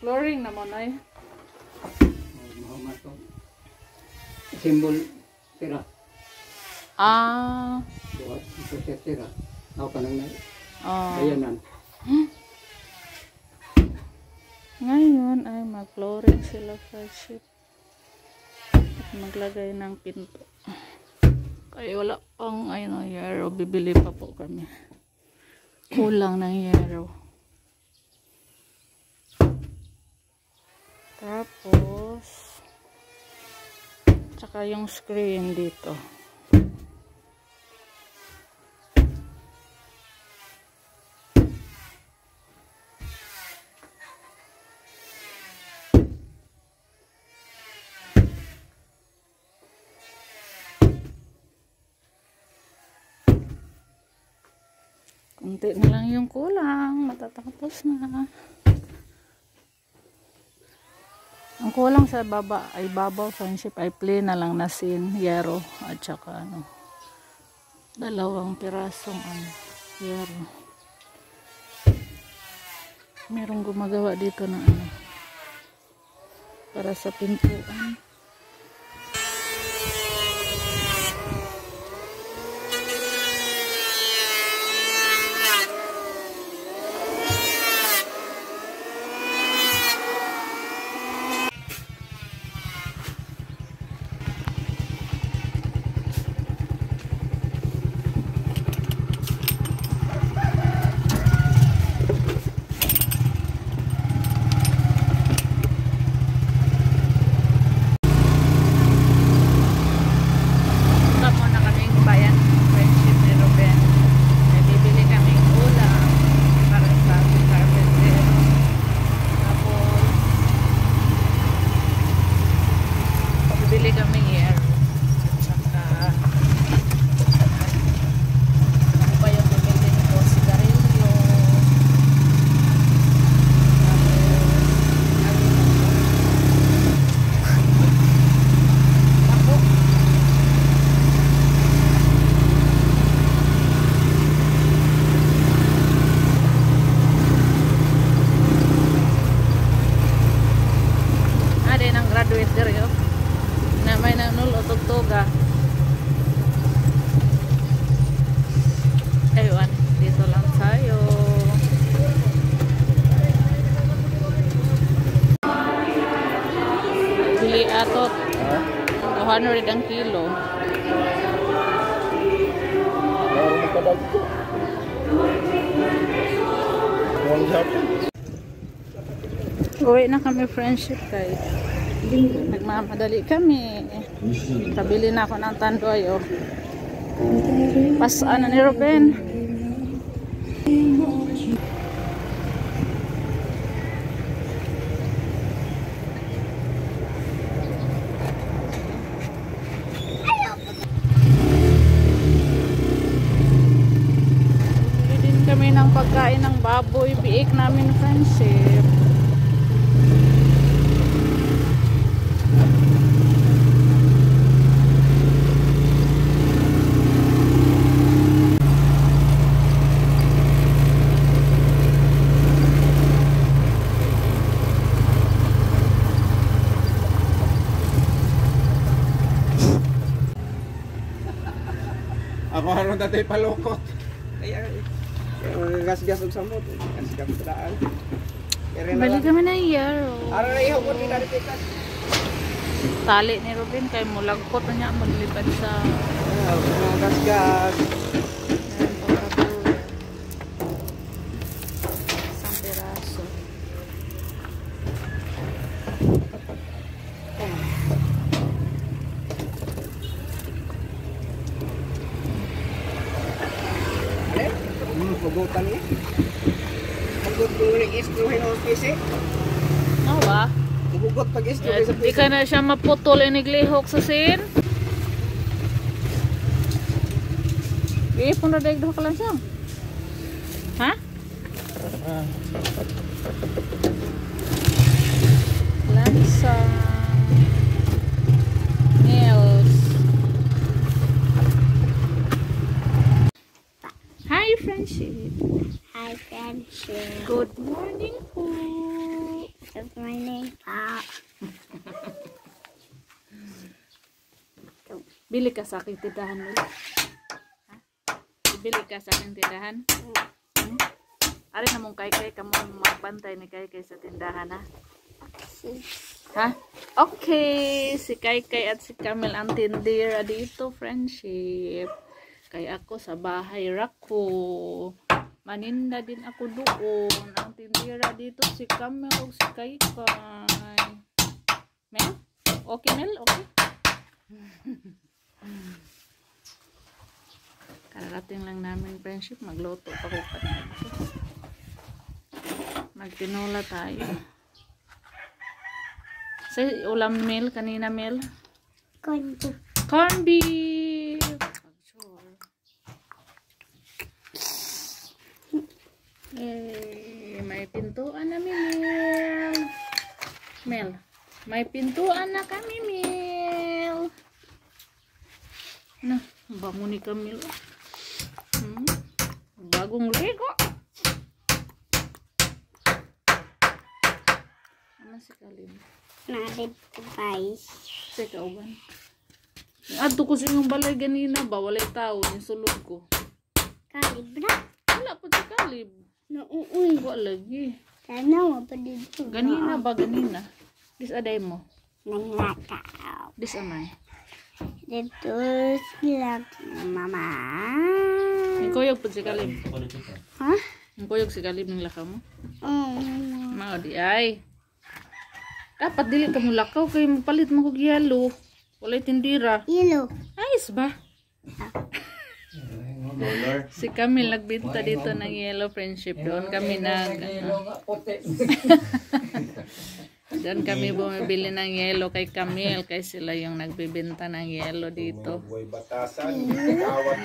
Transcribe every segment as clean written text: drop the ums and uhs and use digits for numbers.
Flooring naman ay. Mahamat to. Simbol tira. Buhat ito siya tira. Ako ka nang bayanan. Ngayon ay mag-flooring sila friendship. At maglagay ng pinto. Kaya wala pang yero. Bibili pa po kami. Kulang ng yero. Tapos tsaka yung screen dito. Kunti na lang yung kulang, matatapos na. Ang kulang sa baba ay babaw friendship ay plain na lang na yero at saka dalawang pirasong yero. Merong gumagawa dito ng para sa pintuan. Ayun, dito lang tayo. Bili atot 200 ang kilo. Uwi na kami friendship kay nagmamadali kami. Kabili na ako ng tandoy. Pasaan na ni Ruben. Bili din kami ng pagkain ng baboy. Biik namin friendship. Ako haron tatay palokot. Kaya gas-gas og samot. Kasi kami daan. Bali kami na yero. Ara na ihaw ko dinari pikas. Tali ni Ruben kay mulagpot na niya maglipad sa gas-gas. Isang piraso. Pugutan niya. Pagkutuling istruhin ang pisi. Ano ba? Pugugot pag istruhin sa Di ka na siya maputol iniglihok sa sin. Ipon na dahil ka lang siya. Ha? Lansa. Nails. Hi friendship. Hi, friendship. Good morning po. Good Bili ka sa aking tindahan mo. Ha? Bili ka sa aking tindahan. Ari na mong kay ka mo magbantay ni kay sa tindahan ha. Ha? Okay, si Kay at si Camille ang tindera dito, friendship. Kaya ako sa bahay rako. Maninda din ako doon. Ang tindera dito si Camille o si Kay. Mel? Okay, Mel? Okay? Kararating lang namin, friendship. Magluto pa ko pa dito. Magtinola tayo. Sa ulam, Mel? Kanina, Mel? Corn beef. Corn beef! Sure. May pintuan na, Mel. Mel, may pintuan na kami, Mel. Nah, bangun ni Camille. Bagong Lego. Ano si Kalim? Nalit ko guys. Teka, uban. Ato ko sa inyong balay ganina ba? Walay tao. Yung sulod ko. Kalib na. Wala pa si Kalib. Nauuy. Wala lagi. Sana mo pa dito. Ganina ba? Ganina. Dis aday mo. Nanglakaw. Dis amay. Dito sila mama. Yung kuyog po si Kalib. Ha? Yung kuyog si Kalib ng lakaw mo. Mao di ay. Dapat dili ka mo lakaw kay mapalit mo kog yelo. Walay tindira. Yellow. Ayos ba? Si Camille nagbinta dito ng yellow, friendship. Doon kami doon kami bumibili ng yellow kay Camille. Kay sila yung nagbibinta ng yellow dito.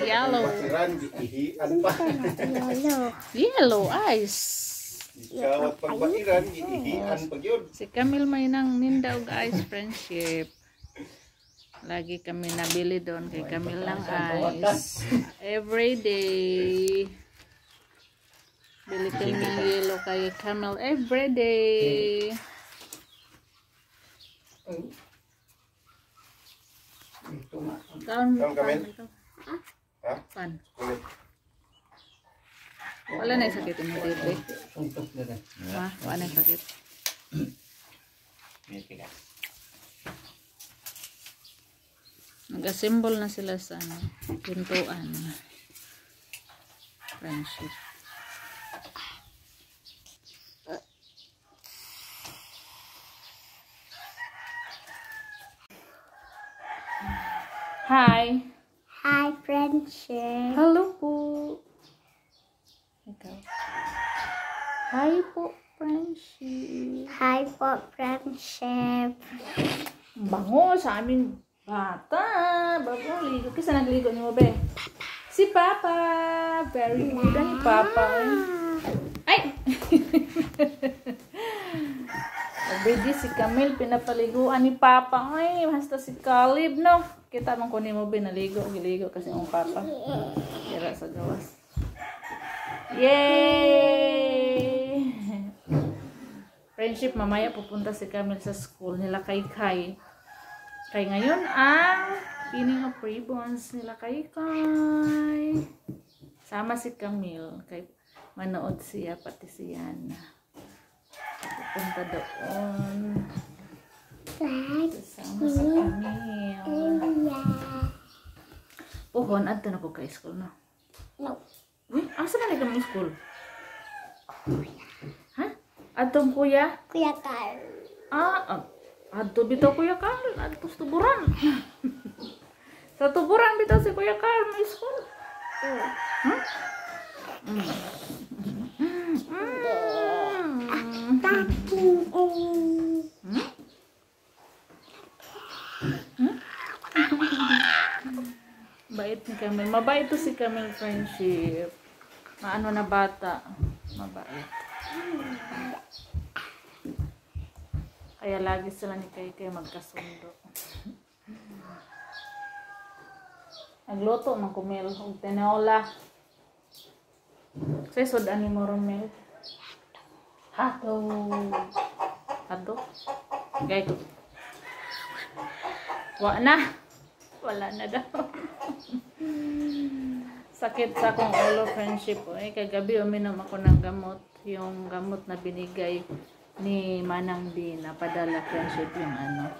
Yellow. Yellow ice. Kawat pagbairan, ihian pag yun. Si Camille may nang ninda og ice, friendship. Lagi kami nabili doon kay Camille ng ice. Every day. Bili kami ng yellow kay Camille every day. Kaon Camille? Ha? Pan. Wala na yung sakit mo dito. Ha? Wala na yung sakit. Nag-assemble na sila sa pintuan. Friendship. Hi! Hi, friendship. Hello po! Ikaw. Hi po, friendship. Hi po, friendship. Bango sa aming bata. Bagong ligo. Kasi nagligo niyo mo, be? Si Papa. Very good ni Papa. Ay! Nag-baby si Camille. Pinapaliguan ni Papa. Ay, basta si Caleb, no? Kita mong kunin mo, be, naligo. Giligo kasi ang Papa. Kira sa gawas. Yay! Friendship, mamaya pupunta si Camille sa school nila kay Kai. Kay ngayon ang pinning of ribbons nila kay Kai. Sama si Camille. Kay manood siya, pati si Yana. Pupunta doon. Sama sa Camille. Pohon, adto na po kay school, no? No. Asa na nagam school? Ha? Atong kuya? Kuya Carl. Adto bitaw Kuya Carl, adto sa tuburan. Sa tuburan bitaw si Kuya Carl may school. Bait ni Camille. Mabait to si Camille, friendship. Maano na bata. Mabait. Kaya lagi sila ni Kay magkasundo. Nagluto ng kumil. Huwag tinola. Say, sudan ni mo Romel. Hato. Hato? Gay ko. Wa na. Wala na daw. Sakit sa akong ulo, friendship. Eh, kagabi uminom ako ng gamot. Yung gamot na binigay ni Manang D na padala, friendship, yung ano.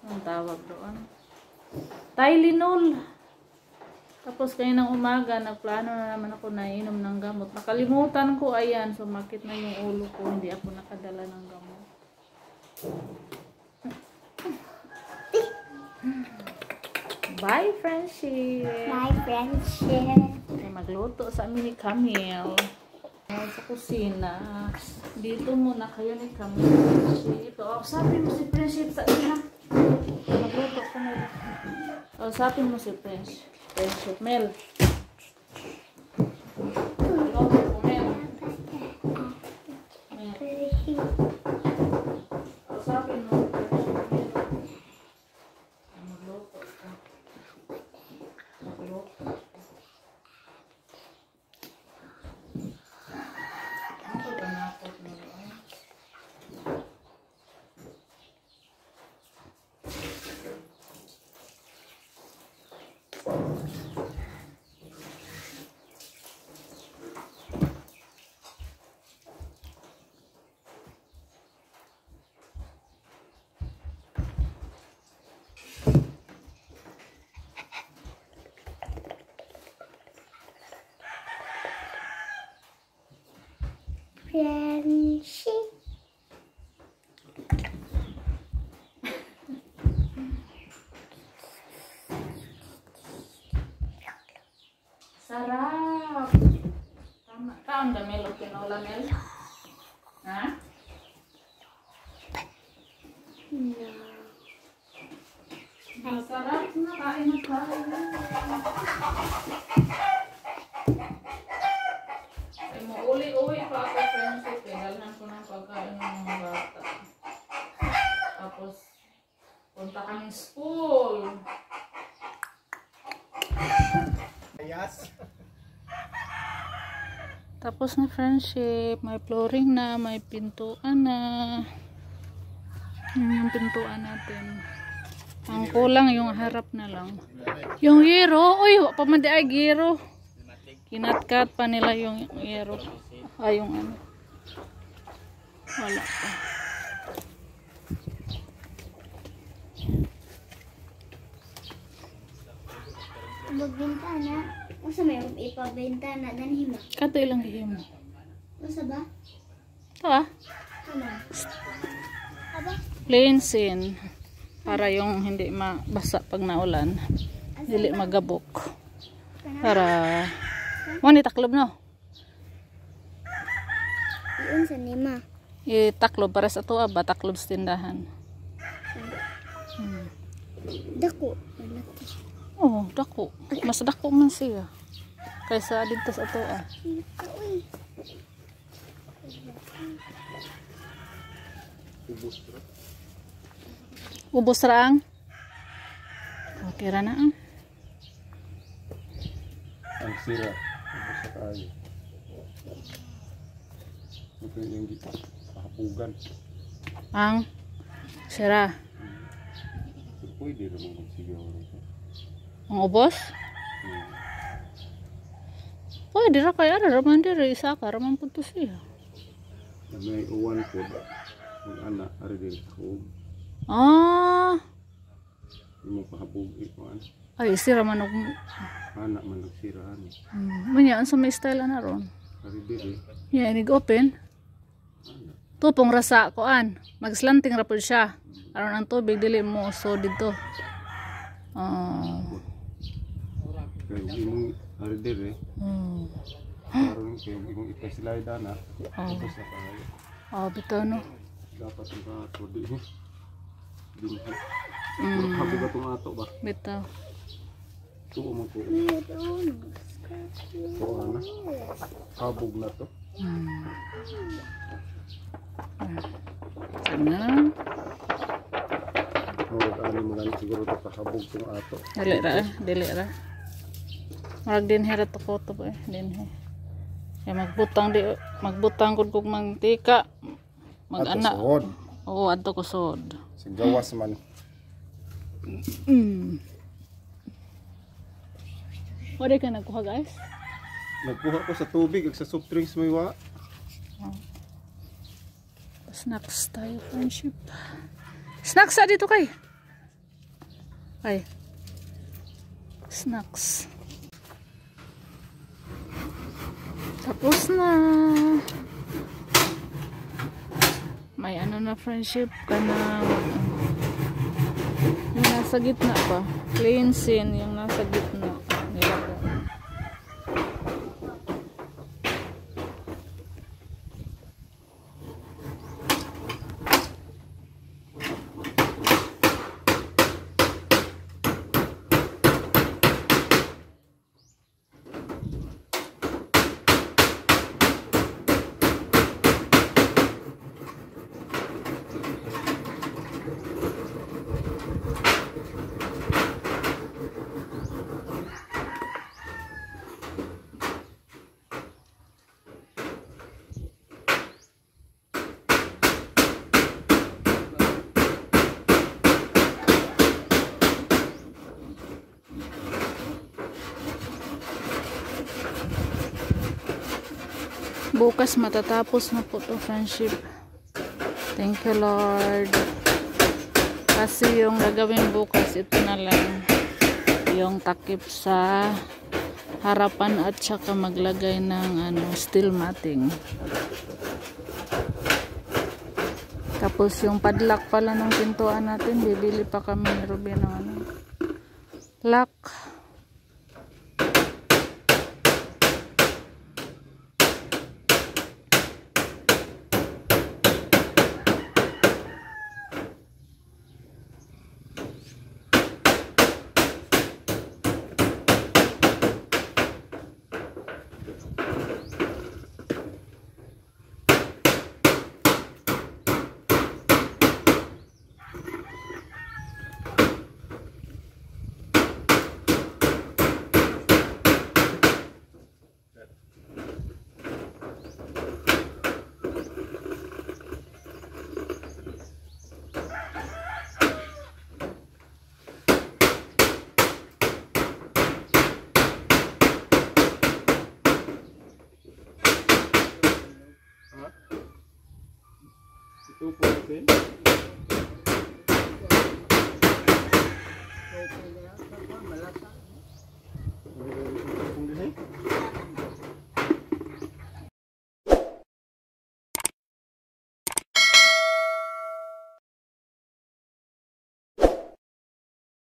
Ang tawag doon? Tylenol. Tapos kaninang umaga, nagplano na naman ako na inom ng gamot. Nakalimutan ko, ayan, sumakit na yung ulo ko. Hindi ako nakadala ng gamot. Bye, friendship! My friendship. Ay, magluto sa amin ni Camille. Sa kusina. Dito muna kayo ni Camille. Friendship. O, sabi mo si friendship sa ina. Magluto ko na. O, sabi mo si friendship. Mel. Magluto ko, Mel. O, sabi mo si friendship. Mel. Magluto ka. Magluto. Ano ba napot mo doon? Friendship. Sarap! Tama. Kaon ka, Mel, o tinola, Mel? Ha? No. Masarap na, kain na tayo. Ay, uli-uwi pa ako, friendship. Dalhan ko ng pagkain ng mga bata. Tapos, punta kami school. Yes. Tapos na, friendship. May flooring na, may pintuan na. Yung pintuan natin. Ang kulang yung harap na lang. Yung yero, uy, pamandi ay gero. Kinatkat pa nila yung yero. Ay, yung ano. Wala pa. Magbintana. Usa may ipabintana dan hima. Kato ilang hihimo. Usa ba? Ito ah. Ano? Aba? Plain scene. Para yung hindi mabasa pag naulan. Dili magabok. Para mo ni taklob no. Iyon sa nima. Itaklob para sa tuwa ba taklob sa tindahan. Dako. Oh, dako. Mas dako man siya. Kaysa dito sa tuwa. Uy. Ubos raang. Okay ra na ang. Ang sira. Ubus sa kayo. Ito yung dito. Pahapugan. Ang sira. Pwede naman magsigaw rito. Ang ubos? Pwede ra kaya ra man diri isa ka raman pud to siya. May uwan po. Ang anak, ari din ko. Ah, Yung pahapug ito. ay sira man og Anak man nagsiraan. Manya sa may style na ron. Ari din Yeah, inig open. Tupong rasa koan. Magslanting ra pud siya. Aron ang tubig dili mo so dito. Kaya yung ari din Karon kayo yung ipasilay dana. Tapos na kayo. Bitaw no. Dapat yung ato din. Habog atong ato ba? Bitaw. Tuo mo po. Tuo na. Habog na to. Sana. Murag ani mo lang siguro ito kahabog itong ato. Dili ra. Marag din hera to ko to ba din he. Kaya magbutang gud kog mantika. Mag-ana. Oo, adto ko sod. Sigawas man. Wala ka nagkuha guys? Nagkuha ko sa tubig ag sa soft drinks may wa. Snacks tayo, friendship. Snacks dito kay. Ay. Snacks. Tapos na. May ano na friendship ka na. Yung nasa gitna pa. Cleansing yung nasa gitna. Nilagay. Bukas matatapos na po to friendship. Thank you Lord. Kasi yung gagawin bukas ito na lang. Yung takip sa harapan at saka maglagay ng steel matting. Tapos yung padlock pala ng pintuan natin, bibili pa kami ni Ruby ng lock.